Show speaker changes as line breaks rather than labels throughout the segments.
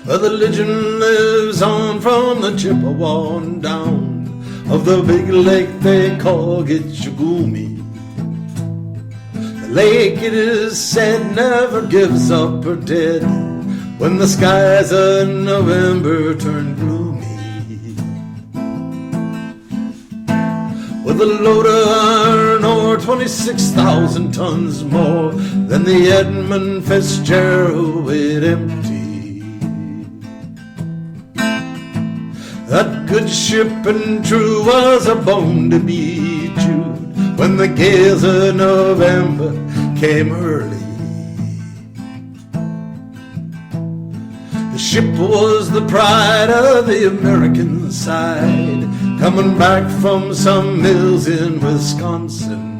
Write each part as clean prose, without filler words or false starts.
The legend lives on from the Chippewa on down of the big lake they call Gitchagumi. The lake, it is said, never gives up her dead when the skies of November turn gloomy. With a load of iron ore 26,000 tons more than the Edmund Fitzgerald weighed empty. That good ship and true was a bone to be chewed when the gales of November came early. The ship was the pride of the American side, coming back from some mills in Wisconsin.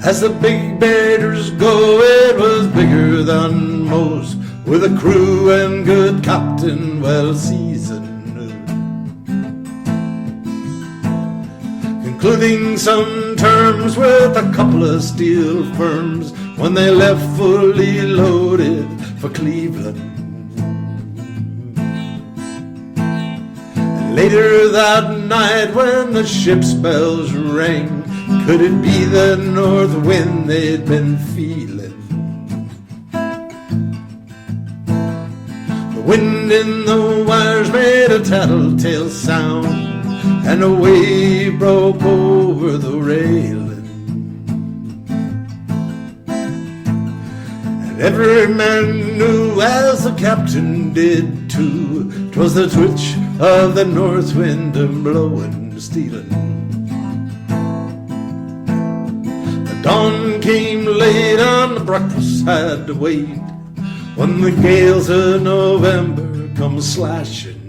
As the big baiters go, it was bigger than most, with a crew and good captain well seasoned, concluding some terms with a couple of steel firms when they left fully loaded for Cleveland. And later that night when the ship's bells rang, could it be the north wind they'd been feeling? Wind in the wires made a tattletale sound, and a wave broke over the railing. And every man knew, as the captain did too, 'twas the twitch of the north wind a blowing, stealing. The dawn came late and the breakfast had to wait, when the gales of November come slashing.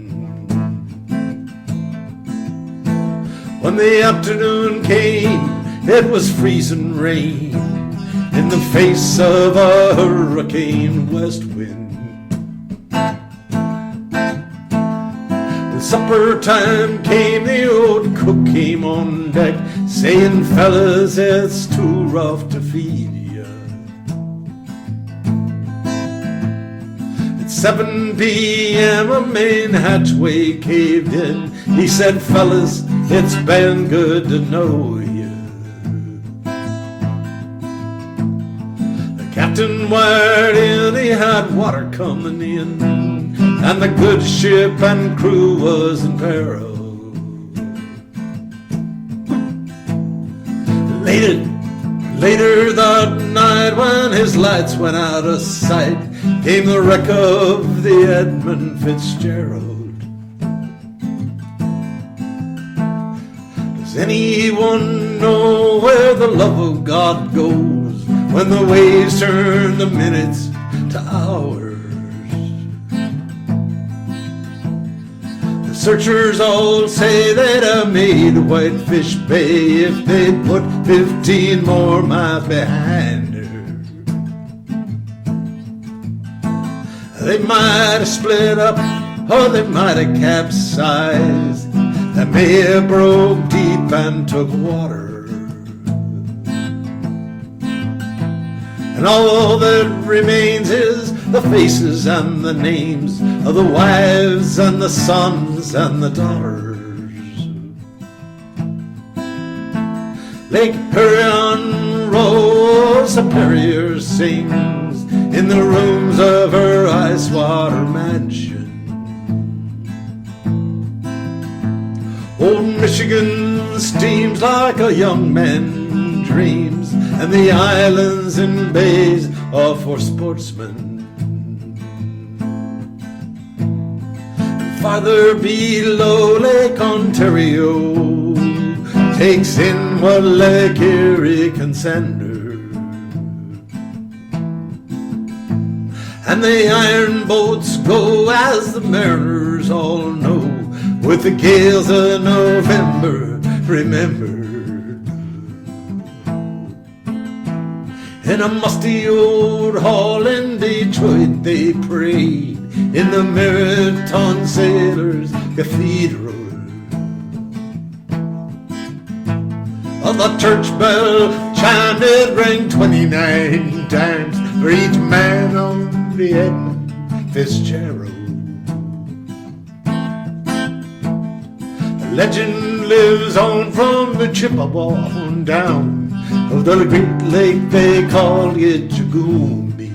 When the afternoon came, it was freezing rain in the face of a hurricane west wind. When supper time came, the old cook came on deck, saying, "Fellas, it's too rough to feed you." 7 p.m. a main hatchway caved in. He said, "Fellas, it's been good to know you." The captain wired in, he had water coming in, and the good ship and crew was in peril. Later that night, when his lights went out of sight, came the wreck of the Edmund Fitzgerald. Does anyone know where the love of God goes when the waves turn the minutes to hours? The searchers all say they'd have made Whitefish Bay if they'd put 15 more miles behind her. They might have split up, or they might have capsized. They may have broke deep and took water. And all that remains is the faces and the names of the wives and the sons and the daughters. Lake Huron Row Superior sings in the rooms of her ice water mansion. Old Michigan steams like a young man dreams, and the islands and bays are for sportsmen. And farther below, Lake Ontario takes in what Lake Erie can send her. And the iron boats go, as the mariners all know, with the gales of November remembered. In a musty old hall in Detroit they prayed, in the Meriton Sailors' Cathedral. The church bell chimed, it rang 29 times for each man on the Edmund Fitzgerald. The legend lives on from the Chippewa on down of the great lake they call Gitchagoomy.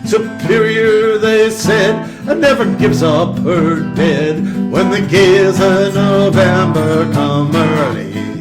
Superior, they said, never gives up her dead when the gays of November come early.